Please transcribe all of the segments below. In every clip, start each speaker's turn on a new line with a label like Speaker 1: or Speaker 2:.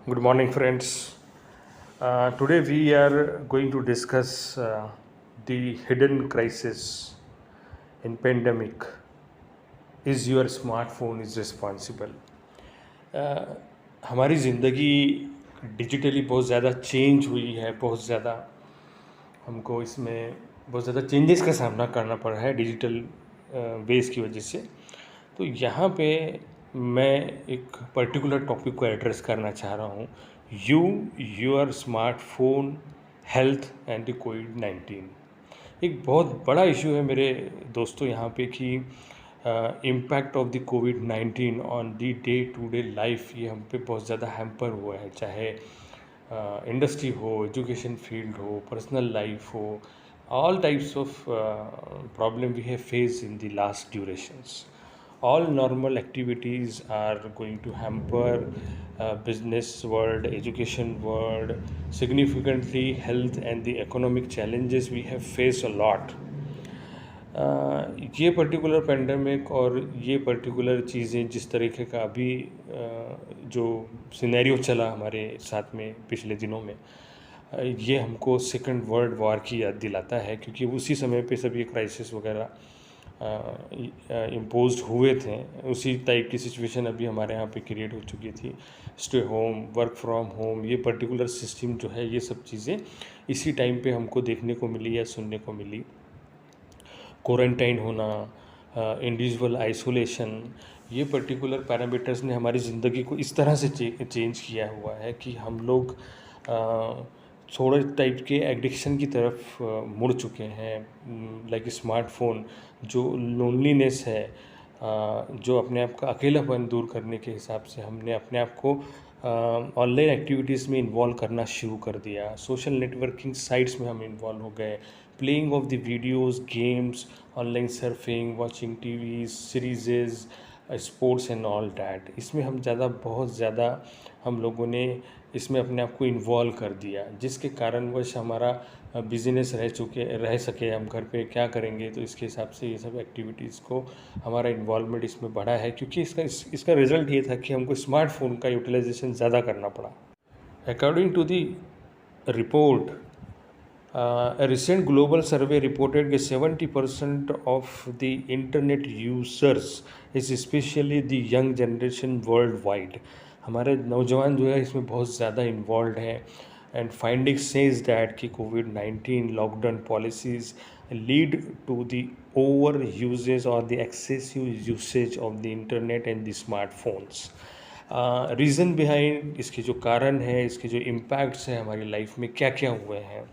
Speaker 1: Good morning, friends. Today we are going to discuss the hidden crisis in pandemic. Is your smartphone is responsible? हमारी ज़िंदगी digitally बहुत ज़्यादा change हुई है, बहुत ज़्यादा हमको इसमें बहुत ज़्यादा चेंजेस का सामना करना पड़ा है डिजिटल वेज की वजह से। तो यहाँ पे मैं एक पर्टिकुलर टॉपिक को एड्रेस करना चाह रहा हूँ। You your smartphone health and the कोविड-19। एक बहुत बड़ा इशू है मेरे दोस्तों यहाँ पे कि इम्पैक्ट ऑफ द कोविड-19 on the day to day life ये हम पे बहुत ज़्यादा हैम्पर हुआ है, चाहे इंडस्ट्री हो, एजुकेशन फील्ड हो, पर्सनल लाइफ हो, all types of problem we have faced in the last durations. All normal activities are going to hamper business world, education world, significantly health and the economic challenges we have faced a lot. ये particular pandemic और ये particular चीज़ें जिस तरीके का अभी जो scenario चला हमारे साथ में पिछले दिनों में, ये हमको सेकंड वर्ल्ड वॉर की याद दिलाता है, क्योंकि उसी समय पे सब ये क्राइसिस वगैरह इम्पोज्ड हुए थे। उसी टाइप की सिचुएशन अभी हमारे यहाँ पे क्रिएट हो चुकी थी। Stay home, work from home, ये पर्टिकुलर सिस्टम जो है, ये सब चीज़ें इसी टाइम पे हमको देखने को मिली या सुनने को मिली। क्वारंटाइन होना, इंडिविजुअल आइसोलेशन, ये पर्टिकुलर पैरामीटर्स ने हमारी ज़िंदगी को इस तरह से चेंज किया हुआ है कि हम लोग थोड़े टाइप के एडिक्शन की तरफ मुड़ चुके हैं। लाइक स्मार्टफोन जो लोनलीनेस है, जो अपने आप का अकेलापन दूर करने के हिसाब से हमने अपने आप को ऑनलाइन एक्टिविटीज़ में इन्वॉल्व करना शुरू कर दिया। सोशल नेटवर्किंग साइट्स में हम इन्वॉल्व हो गए, playing of the videos, games, online surfing, watching TV series, sports and all that. इसमें हम बहुत ज़्यादा हम लोगों ने इसमें अपने आप को इन्वॉल्व कर दिया, जिसके कारणवश हमारा बिजनेस रह सके। हम घर पे क्या करेंगे, तो इसके हिसाब से ये सब एक्टिविटीज़ को हमारा इन्वॉल्वमेंट इसमें बढ़ा है, क्योंकि इसका रिज़ल्ट ये था कि हमको स्मार्टफोन का यूटिलाइजेशन ज़्यादा करना पड़ा। According to the report, a recent global survey reported that 70% of the internet users is especially the young generation worldwide. हमारे नौजवान जो है इसमें बहुत ज़्यादा इन्वॉल्व हैं। एंड फाइंडिंग सेज दैट कि कोविड-19 lockdown policies lead to the over usages और the excessive usage of the internet and the smartphones. Reason behind, इसके जो कारण है, इसके जो इम्पैक्ट्स हैं हमारी लाइफ में क्या क्या हुए हैं।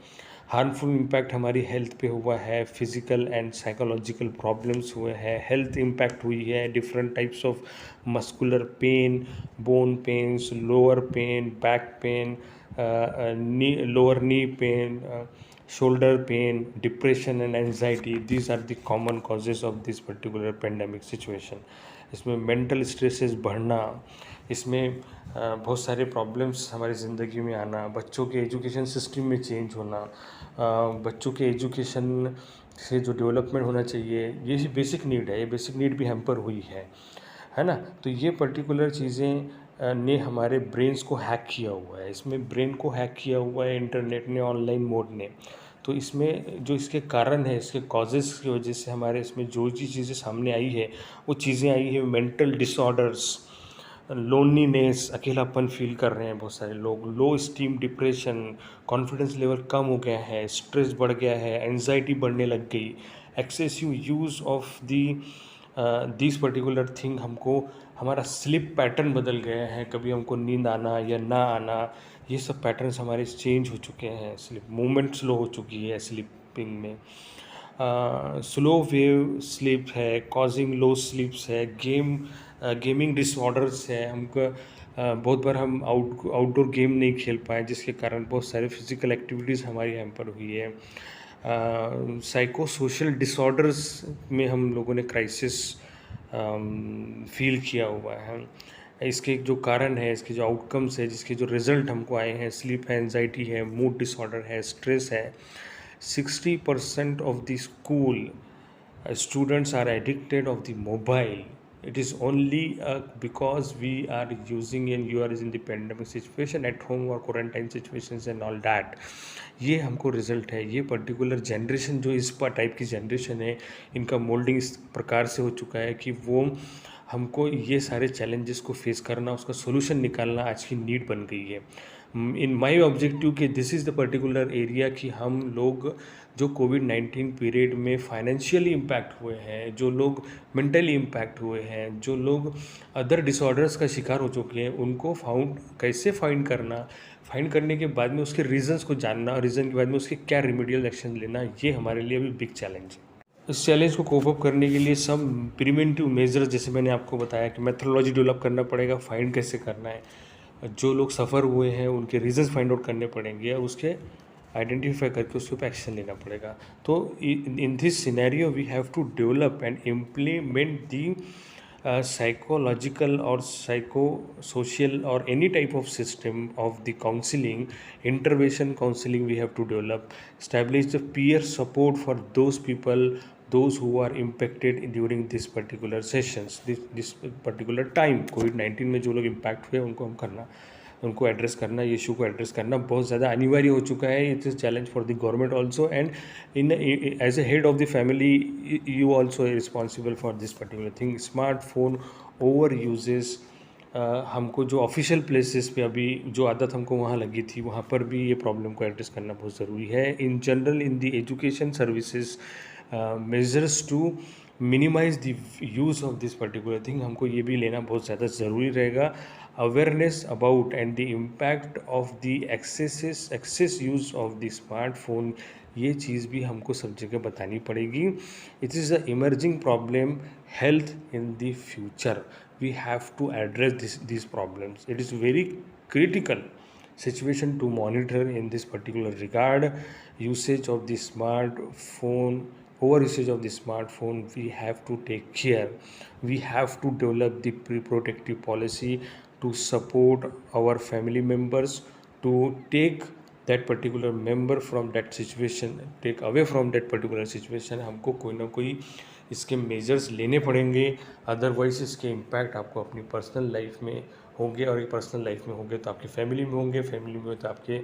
Speaker 1: हार्मफुल इम्पैक्ट हमारी हेल्थ पे हुआ है, फिज़िकल एंड साइकोलॉजिकल प्रॉब्लम्स हुए हैं। हेल्थ इम्पैक्ट हुई है, different types of muscular pain, bone pains, lower pain, back pain, lower knee pain, shoulder pain, depression and anxiety. These are the common causes of this particular pandemic situation. इसमें mental stresses बढ़ना, इसमें बहुत सारे problems हमारी ज़िंदगी में आना, बच्चों के एजुकेशन सिस्टम में चेंज होना, बच्चों के एजुकेशन से जो डेवलपमेंट होना चाहिए, ये बेसिक नीड है, ये बेसिक नीड भी हैम्पर हुई है ना। तो ये पर्टिकुलर चीज़ें ने हमारे ब्रेन्स को हैक किया हुआ है। इसमें ब्रेन को हैक किया हुआ है इंटरनेट ने, ऑनलाइन मोड ने। तो इसमें जो इसके कारण है, इसके कॉजेज़ की वजह से हमारे इसमें जो चीज़ें सामने आई है, वो चीज़ें आई है मेंटल डिसऑर्डर्स, लोनलीनेस, अकेलापन फील कर रहे हैं बहुत सारे लोग, लो स्टीम, डिप्रेशन, कॉन्फिडेंस लेवल कम हो गया है, स्ट्रेस बढ़ गया है, एंजाइटी बढ़ने लग गई, excessive use of the this particular thing. हमको हमारा स्लीप पैटर्न बदल गया है, कभी हमको नींद आना या ना आना, ये सब पैटर्न्स हमारे चेंज हो चुके हैं। स्लीप मूवमेंट स्लो हो चुकी है स्लीपिंग में। स्लो वेव स्लीप है, कॉजिंग लो स्लीप्स है, गेमिंग डिसऑर्डर्स है। हमको बहुत बार हम आउटडोर गेम नहीं खेल पाए, जिसके कारण बहुत सारे फिज़िकल एक्टिविटीज़ हमारी हैम्पर हुई है। साइको सोशल डिसऑर्डर्स में हम लोगों ने क्राइसिस फील किया हुआ है। इसके जो कारण है, इसके जो आउटकम्स है, जिसके जो रिज़ल्ट हमको आए हैं, स्लीप है, एंजाइटी है, मूड डिसऑर्डर है, स्ट्रेस है। 60% of the school students are addicted of the mobile it is only because we are using and you are in the pandemic situation at home or quarantine situations and all that, ये हमको result है। ये particular generation जो इस type की generation है, इनका moulding इस प्रकार से हो चुका है कि वो हमको ये सारे चैलेंजेस को फेस करना, उसका सोल्यूशन निकालना आज की नीड बन गई है। इन माय ऑब्जेक्टिव कि this is the particular area कि हम लोग जो कोविड-19 पीरियड में फाइनेंशियली इम्पैक्ट हुए हैं, जो लोग मेंटली इम्पैक्ट हुए हैं, जो लोग अदर डिसऑर्डर्स का शिकार हो चुके हैं, उनको कैसे फाइंड करना, फाइंड करने के बाद में उसके रीजंस को जानना, रीज़न के बाद में उसके क्या रिमेडियल एक्शन लेना, ये हमारे लिए अभी बिग चैलेंज है। इस चैलेंज को कोप अप करने के लिए सब प्रिवेंटिव मेजर्स, जैसे मैंने आपको बताया कि मेथोडोलॉजी डेवलप करना पड़ेगा, फाइंड कैसे करना है, जो लोग सफ़र हुए हैं उनके रीजंस फाइंड आउट करने पड़ेंगे और उसके आइडेंटिफाई करके उसके ऊपर एक्शन लेना पड़ेगा। तो in this scenario we have to develop and implement the psychological or psycho-social or any type of system of the counseling, intervention counseling we have to develop, establish the peer support for those people, those who are impacted during this particular sessions, this particular time कोविड-19 में जो लोग impact हुए उनको address करना, ये issue को address करना बहुत ज़्यादा अनिवार्य हो चुका है। It is challenge for the government also and in as a head of the family you also responsible for this particular thing. Smartphone over uses, हमको जो ऑफिशियल प्लेसेस पे अभी जो आदत हमको वहाँ लगी थी, वहाँ पर भी ये प्रॉब्लम को एड्रेस करना बहुत ज़रूरी है। In general in the education services measures to minimize the use of this particular thing, हमको ये भी लेना बहुत ज़्यादा ज़रूरी रहेगा। Awareness about and the impact of the excess use of the smartphone, ये चीज़ भी हमको सब जगह बतानी पड़ेगी। It is a emerging problem health in the future, we have to address this problems. It is very critical situation to monitor in this particular regard. Usage of the smartphone, over usage of the smartphone, we have to take care. We have to develop the protective policy to support our family members, to take that particular member from that situation, take away from that particular situation। हमको कोई ना कोई इसके measures लेने पड़ेंगे, otherwise इसके impact आपको अपनी पर्सनल लाइफ में होंगे, और ये पर्सनल लाइफ में होंगे तो आपकी फैमिली में होंगे, फैमिली में हो तो आपके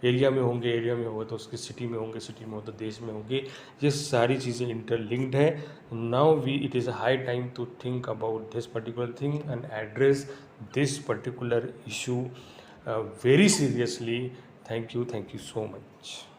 Speaker 1: एरिया में होंगे, एरिया में होगा तो उसकी सिटी में होंगे, सिटी में हो तो देश में होंगे। ये सारी चीज़ें इंटरलिंक्ड है। Now it is a high time to think about this particular thing and address this particular issue very seriously. Thank you so much.